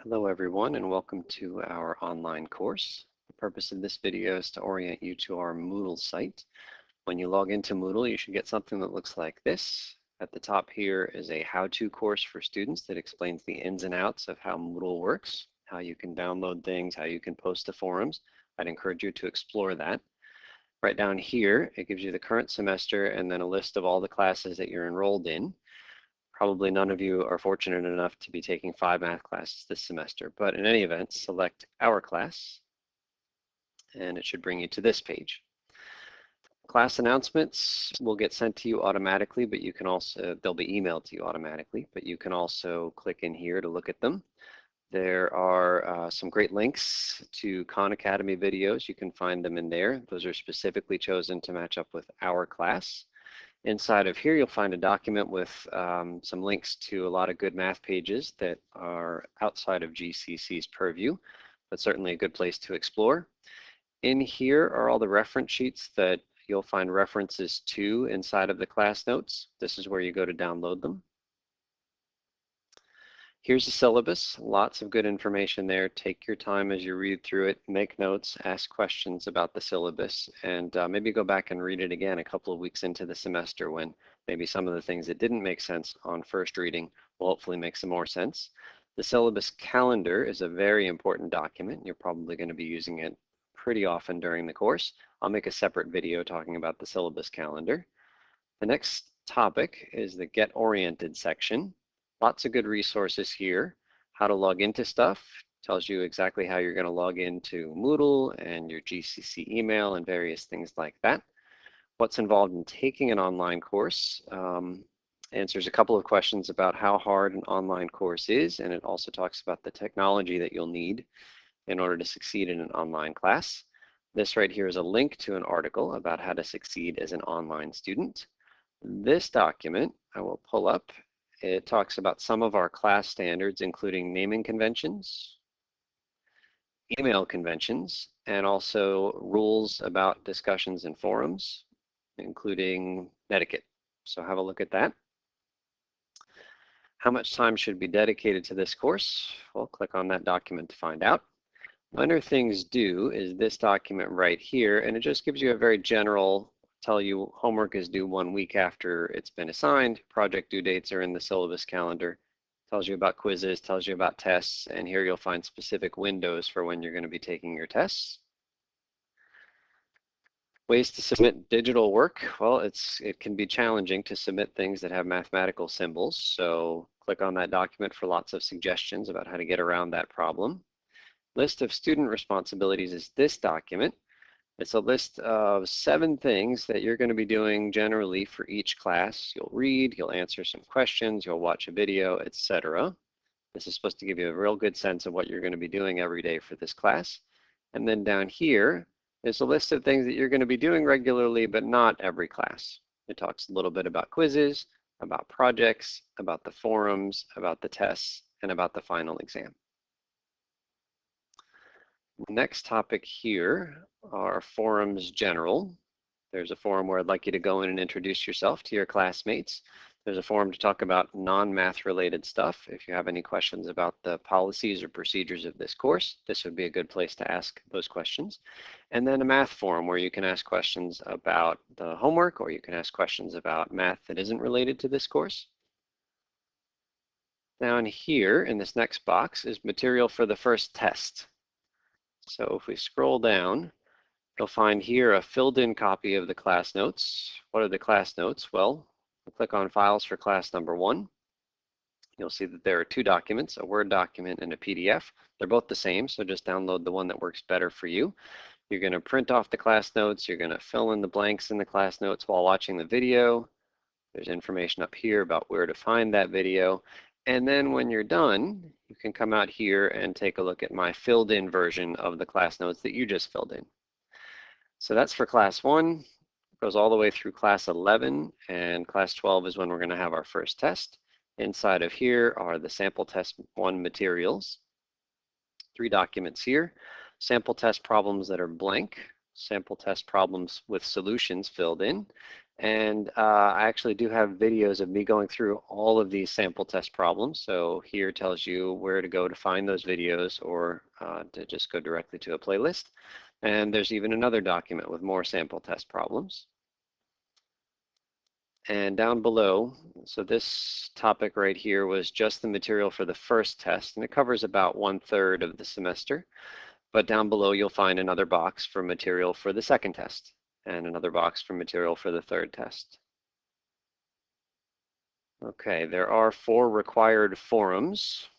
Hello everyone and welcome to our online course. The purpose of this video is to orient you to our Moodle site. When you log into Moodle, you should get something that looks like this. At the top here is a how-to course for students that explains the ins and outs of how Moodle works, how you can download things, how you can post to forums. I'd encourage you to explore that. Right down here, it gives you the current semester and then a list of all the classes that you're enrolled in. Probably none of you are fortunate enough to be taking 5 math classes this semester, but in any event, select our class, and it should bring you to this page. Class announcements will get sent to you automatically, but you can also, they'll be emailed to you automatically, but you can also click in here to look at them. There are some great links to Khan Academy videos. You can find them in there. Those are specifically chosen to match up with our class. Inside of here, you'll find a document with some links to a lot of good math pages that are outside of GCC's purview, but certainly a good place to explore. In here are all the reference sheets that you'll find references to inside of the class notes. This is where you go to download them. Here's the syllabus, lots of good information there. Take your time as you read through it, make notes, ask questions about the syllabus, and maybe go back and read it again a couple of weeks into the semester when maybe some of the things that didn't make sense on first reading will hopefully make some more sense. The syllabus calendar is a very important document. You're probably going to be using it pretty often during the course. I'll make a separate video talking about the syllabus calendar. The next topic is the Get Oriented section. Lots of good resources here. How to log into stuff, tells you exactly how you're going to log into Moodle and your GCC email and various things like that. What's involved in taking an online course, answers a couple of questions about how hard an online course is, and it also talks about the technology that you'll need in order to succeed in an online class. This right here is a link to an article about how to succeed as an online student. This document I will pull up. It talks about some of our class standards, including naming conventions, email conventions, and also rules about discussions in forums, including etiquette. So have a look at that. How much time should be dedicated to this course? Well, click on that document to find out. When are things due is this document right here, and it just gives you a very general tell you homework is due 1 week after it's been assigned. Project due dates are in the syllabus calendar. Tells you about quizzes, tells you about tests, and here you'll find specific windows for when you're going to be taking your tests. Ways to submit digital work. Well, it can be challenging to submit things that have mathematical symbols, so click on that document for lots of suggestions about how to get around that problem. List of student responsibilities is this document. It's a list of 7 things that you're going to be doing generally for each class. You'll read, you'll answer some questions, you'll watch a video, etc. This is supposed to give you a real good sense of what you're going to be doing every day for this class. And then down here is a list of things that you're going to be doing regularly, but not every class. It talks a little bit about quizzes, about projects, about the forums, about the tests, and about the final exam. Next topic here are forums general. There's a forum where I'd like you to go in and introduce yourself to your classmates. There's a forum to talk about non-math related stuff. If you have any questions about the policies or procedures of this course, this would be a good place to ask those questions. And then a math forum where you can ask questions about the homework, or you can ask questions about math that isn't related to this course. Down here in this next box is material for the first test. So if we scroll down, you'll find here a filled in copy of the class notes. What are the class notes? Well, we'll click on Files for class number 1. You'll see that there are 2 documents, a Word document and a PDF. They're both the same, so just download the one that works better for you. You're going to print off the class notes. You're going to fill in the blanks in the class notes while watching the video. There's information up here about where to find that video. And then when you're done, you can come out here and take a look at my filled in version of the class notes that you just filled in. So that's for class 1, goes all the way through class 11, and class 12 is when we're going to have our first test. Inside of here are the sample test 1 materials. 3 documents here. Sample test problems that are blank, sample test problems with solutions filled in, And I actually do have videos of me going through all of these sample test problems. So here tells you where to go to find those videos, or to just go directly to a playlist. And there's even another document with more sample test problems. And down below, so this topic right here was just the material for the first test, and it covers about 1/3 of the semester. But down below, you'll find another box for material for the second test, and another box for material for the third test. Okay, there are 4 required forums.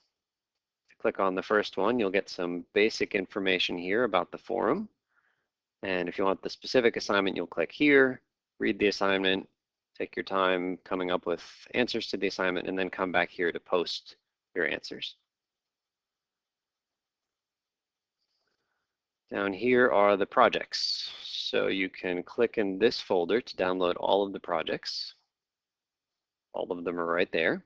If you click on the first one, you'll get some basic information here about the forum. And if you want the specific assignment, you'll click here, read the assignment, take your time coming up with answers to the assignment, and then come back here to post your answers. Down here are the projects. So you can click in this folder to download all of the projects. All of them are right there.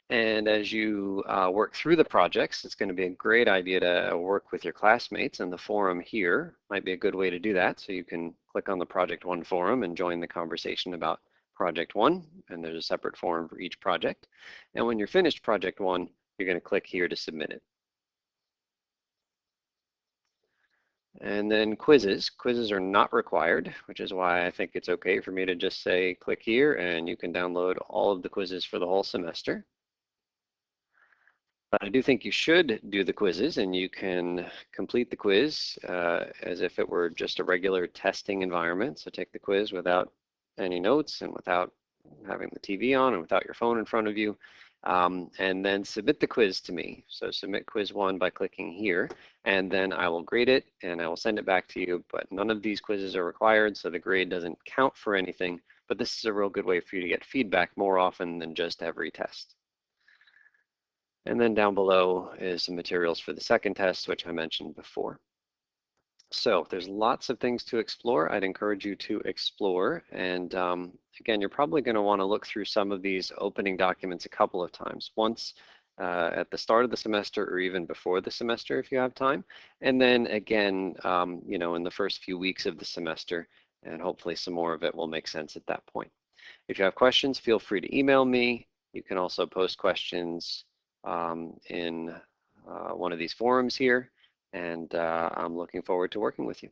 And as you work through the projects, it's going to be a great idea to work with your classmates, and the forum here might be a good way to do that. So you can click on the Project 1 forum and join the conversation about Project 1, and there's a separate forum for each project. And when you're finished Project 1, you're going to click here to submit it. And then quizzes. Quizzes are not required, which is why I think it's okay for me to just say click here, and you can download all of the quizzes for the whole semester. But I do think you should do the quizzes, and you can complete the quiz as if it were just a regular testing environment. So take the quiz without any notes and without having the TV on and without your phone in front of you. And then submit the quiz to me. So submit quiz 1 by clicking here, and then I will grade it and I will send it back to you. But none of these quizzes are required, so the grade doesn't count for anything. But this is a real good way for you to get feedback more often than just every test. And then down below is some materials for the second test, which I mentioned before. So there's lots of things to explore. I'd encourage you to explore. And again, you're probably going to want to look through some of these opening documents a couple of times. Once at the start of the semester, or even before the semester if you have time. And then again, you know, in the first few weeks of the semester, and hopefully some more of it will make sense at that point. If you have questions, feel free to email me. You can also post questions in one of these forums here, and I'm looking forward to working with you.